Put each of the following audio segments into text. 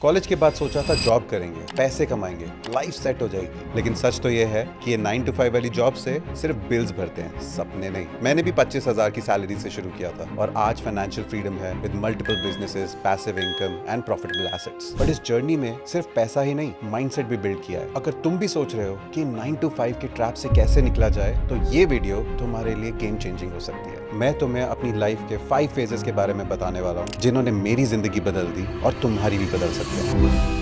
College के बाद सोचा था जॉब करेंगे, पैसे कमाएंगे, लाइफ सेट हो जाएगी। लेकिन सच तो ये है कि ये 9 to 5 वाली जॉब से सिर्फ बिल्स भरते हैं, सपने नहीं। मैंने भी 25,000 की सैलरी से शुरू किया था और आज फाइनेंशियल फ्रीडम है with multiple businesses, passive income and profitable assets. But इस जर्नी में सिर्फ पैसा ही नहीं, माइंडसेट भी बिल्ड किया है। अगर तुम भी सोच रहे हो कि 9 to 5 के ट्रैप से कैसे निकला जाए, तो ये वीडियो तुम्हारे लिए गेम चेंजिंग हो सकती है। मैं तुम्हें अपनी लाइफ के 5 फेजेस के बारे में बताने वाला हूँ, जिन्होंने मेरी जिंदगी बदल दी और तुम्हारी भी बदल सकते हैं।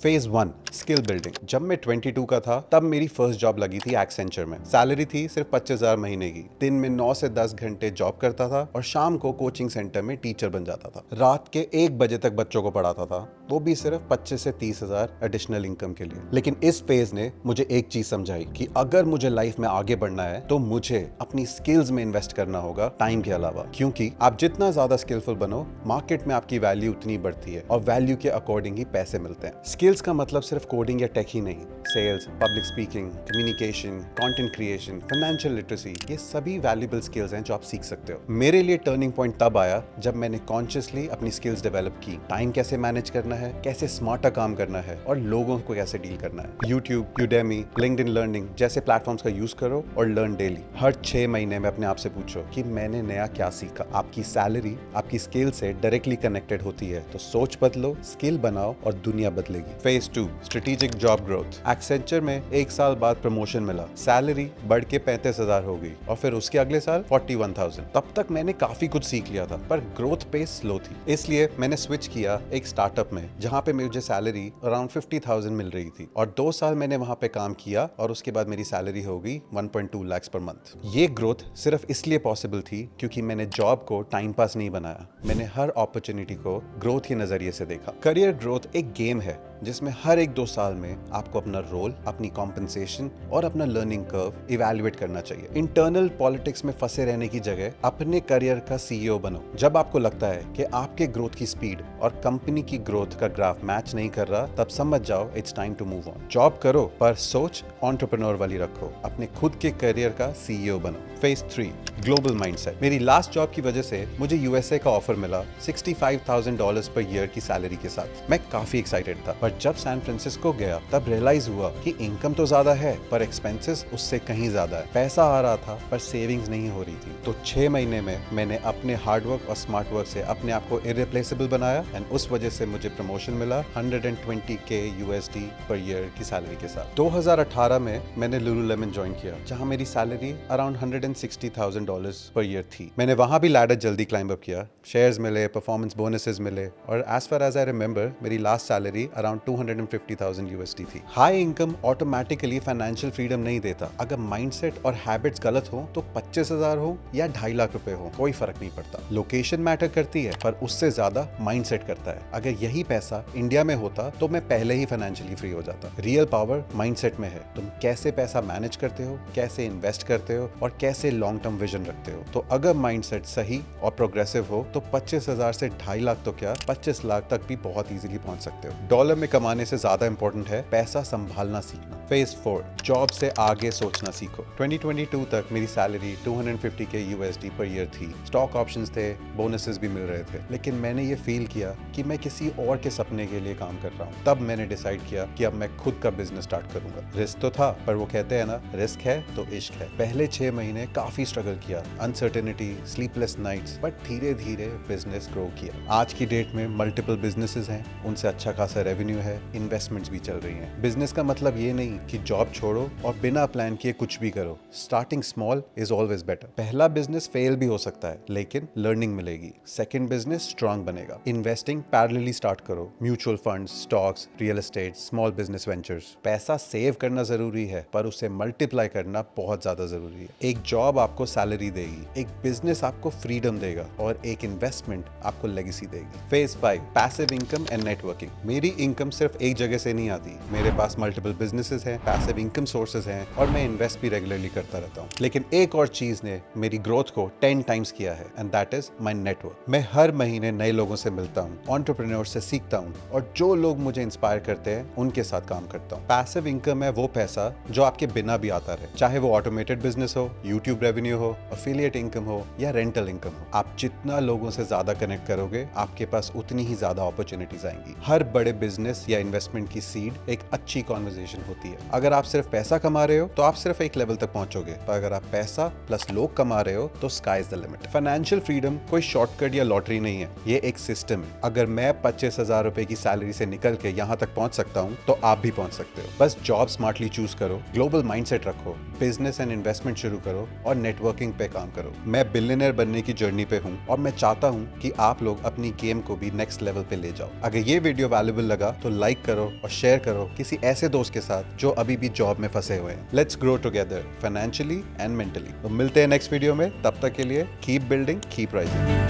Phase 1 skill building. जब मैं 22 का था तब मेरी फर्स्ट जॉब लगी थी एक्सेंचर में। सैलरी थी सिर्फ 25,000 महीने की। दिन में 9 से 10 घंटे जॉब करता था और शाम को कोचिंग सेंटर में टीचर बन जाता था। रात के 1 बजे तक बच्चों को पढ़ाता था, वो भी सिर्फ 25 से 30,000 एडिशनल इनकम के लिए। लेकिन इस फेज ने मुझे एक चीज समझाई कि अगर मुझे लाइफ में आगे बढ़ना है तो मुझे अपनी स्किल्स में इन्वेस्ट करना होगा, टाइम के अलावा। क्योंकि आप जितना ज्यादा स्किलफुल बनो, मार्केट में आपकी वैल्यू उतनी बढ़ती है और वैल्यू के अकॉर्डिंग ही पैसे मिलते हैं। स्किल्स का मतलब सिर्फ कोडिंग या टेक ही नहीं, sales, public speaking, communication, content creation, financial literacy, ये सभी वैल्यूएबल स्किल्स हैं जो आप सीख सकते हो। मेरे लिए टर्निंग पॉइंट तब आया जब मैंने कॉन्शियसली अपनी स्किल्स डेवलप की। टाइम कैसे मैनेज करना है, कैसे स्मार्टर काम करना है और लोगों को कैसे डील करना है। यूट्यूब, यूडेमी, लिंक्डइन लर्निंग जैसे प्लेटफॉर्म्स का यूज करो और लर्न डेली। हर 6 महीने में अपने आप से पूछो कि मैंने नया क्या सीखा। आपकी सैलरी आपकी स्किल से डायरेक्टली कनेक्टेड होती है, तो सोच बदलो, स्किल बनाओ और दुनिया बदलेगी। Phase 2 strategic job growth. Accenture में 1 साल बाद प्रमोशन मिला, सैलरी बढ़ के 35,000 हो गई और फिर उसके अगले साल 41,000। तब तक मैंने काफी कुछ सीख लिया था, पर ग्रोथ पेस स्लो थी। इसलिए मैंने स्विच किया एक स्टार्टअप में, जहां पे मुझे सैलरी अराउंड 50,000 मिल रही थी और 2 साल मैंने वहां पे काम किया और उसके बाद मेरी सैलरी हो गई 1.2 लाख पर मंथ। ये ग्रोथ सिर्फ इसलिए पॉसिबल थी क्योंकि मैंने जॉब को टाइम पास नहीं बनाया, मैंने हर अपॉर्चुनिटी को ग्रोथ के नजरिए से देखा। करियर ग्रोथ एक गेम है जिसमें हर 1-2 साल में आपको अपना रोल, अपनी कॉम्पनसेशन और अपना लर्निंग कर्व इवैल्यूएट करना चाहिए। इंटरनल पॉलिटिक्स में फंसे रहने की जगह अपने करियर का सीईओ बनो। जब आपको लगता है कि आपके ग्रोथ की स्पीड और कंपनी की ग्रोथ का ग्राफ मैच नहीं कर रहा, तब समझ जाओ it's time to move on. Job करो पर सोच एंटरप्रेन्योर वाली रखो, अपने खुद के करियर का सीईओ बनो। Phase 3 global mindset. मेरी लास्ट जॉब की वजह से मुझे यूएसए का ऑफर मिला $65,000 पर ईयर की सैलरी के साथ। मैं काफी एक्साइटेड था, पर जब सैन फ्रांसिस्को गया तब रियलाइज हुआ कि इनकम तो ज्यादा है पर एक्सपेंसेस उससे कहीं ज्यादा है। पैसा आ रहा था पर सेविंग्स नहीं हो रही थी। तो 6 महीने में मैंने अपने हार्डवर्क और स्मार्ट वर्क से अपने आप को इरिप्लेसेबल बनाया एंड उस वजह से मुझे प्रमोशन मिला 120K USD पर ईयर की सैलरी के साथ। 2018 में मैंने लुलुलेमन ज्वाइन किया, जहां मेरी सैलरी अराउंड $160,000 पर ईयर थी। मैंने वहां भी लैडर जल्दी क्लाइंब अप किया, शेयर्स मिले, परफॉर्मेंस बोनसेस मिले और as far as I remember मेरी लास्ट सैलरी अराउंड $250,000 USD थी। High income automatically financial freedom नहीं देता। अगर माइंडसेट और हैबिट्स गलत हो तो 25,000 हो या 2.5 लाख रुपए हो, कोई फर्क नहीं पड़ता। लोकेशन मैटर करती है पर उससे ज्यादा माइंडसेट करता है। अगर यही पैसा इंडिया में होता तो मैं पहले ही फाइनेंशियली फ्री हो जाता। रियल पावर माइंडसेट में है। तुम कैसे पैसा मैनेज करते हो, कैसे इन्वेस्ट करते हो और कैसे लॉन्ग टर्म विजन रखते हो। तो अगर माइंडसेट सही और प्रोग्रेसिव हो तो 25,000 से 2.5 लाख तो क्या 25 लाख तक भी बहुत इजीली पहुंच सकते हो। डॉलर में कमाने से ज्यादा इंपॉर्टेंट है पैसा संभालना सीखना। फेज 4 जॉब से आगे सोचना सीखो। 2022 तक मेरी salary 250K USD per year थी। स्टॉक ऑप्शंस थे, बोनसेस भी मिल रहे थे, लेकिन मैंने ये फील किया कि मैं किसी और के सपने के लिए काम कर रहा हूँ। तब मैंने डिसाइड किया कि अब मैं खुद का बिजनेस स्टार्ट करूंगा। रिस्क तो था, पर वो कहते हैं ना, रिस्क है तो इश्क है। पहले 6 महीने काफी स्ट्रगल किया, अनसर्टेनिटी, स्लीपलेस नाइट्स, बट धीरे धीरे बिजनेस ग्रो किया। आज की डेट में मल्टीपल बिजनेसेस हैं, उनसे अच्छा खासा रेवेन्यू है, इन्वेस्टमेंट्स भी चल रही हैं। बिजनेस का मतलब ये नहीं कि जॉब छोड़ो और बिना प्लान किए कुछ भी करो। Starting small is always better. पहला बिजनेस फेल भी हो सकता है, लेकिन लर्निंग मिलेगी। सेकंड बिजनेस स्ट्रांग बनेगा। इन्वेस्टिंग पैरेलली स्टार्ट करो, mutual funds, stocks, real estate, small business ventures. पैसा सेव करना जरूरी है पर उसे मल्टीप्लाई करना बहुत ज्यादा जरूरी है। एक जॉब आपको सैलरी देगी, एक बिजनेस आपको फ्रीडम देगा और एक इन्वेस्टमेंट आपको लेगेसी देगी। Phase 5 passive income and networking. मेरी इनकम सिर्फ एक जगह से नहीं आती। मेरे पास मल्टीपल बिजनेसेस है, हैं, पैसिव इनकम सोर्सेज हैं और मैं इन्वेस्ट भी रेगुलरली करता रहता हूँ। लेकिन एक और चीज ने मेरी ग्रोथ को 10 टाइम्स किया है and that is my network. मैं हर महीने नए लोगों से मिलता हूँ, एंटरप्रेन्योर से सीखता हूँ और जो लोग मुझे इंस्पायर करते हैं उनके साथ काम करता हूँ। पैसिव इनकम है वो पैसा जो आपके बिना भी आता रहे, चाहे वो ऑटोमेटेड बिजनेस हो, यूट्यूब रेवेन्यू हो, एफिलिएट इनकम हो या रेंटल इनकम हो। आप जितना लोगों से ज्यादा कनेक्ट करोगे आपके पास उतनी ही ज्यादा अपॉर्चुनिटीज आएंगी। हर बड़े बिजनेस या इन्वेस्टमेंट की सीड एक अच्छी कॉन्वर्सेशन होती है। अगर आप सिर्फ पैसा कमा रहे हो तो आप सिर्फ एक लेवल तक पहुंचोगे, पर अगर आप पैसा प्लस लोग कमा रहे हो तो sky is the limit. Financial freedom कोई शॉर्टकट या लॉटरी नहीं है, ये एक सिस्टम है। अगर मैं 25,000 रुपए की सैलरी से निकल के यहाँ तक पहुंच सकता हूँ तो आप भी पहुंच सकते हो। बस जॉब स्मार्टली चूज करो, ग्लोबल माइंडसेट रखो, बिजनेस एंड इन्वेस्टमेंट शुरू करो और नेटवर्किंग पे काम करो। मैं बिलियनर बनने की जर्नी पे हूँ और मैं चाहता हूँ कि आप लोग अपनी गेम को भी नेक्स्ट लेवल पे ले जाओ। अगर ये वीडियो वैल्यूएबल लगा तो लाइक करो और शेयर करो किसी ऐसे दोस्त के साथ जो अभी भी जॉब में फंसे हुए हैं। Let's grow together financially and mentally. तो मिलते हैं नेक्स्ट वीडियो में, तब तक के लिए कीप बिल्डिंग, कीप राइजिंग।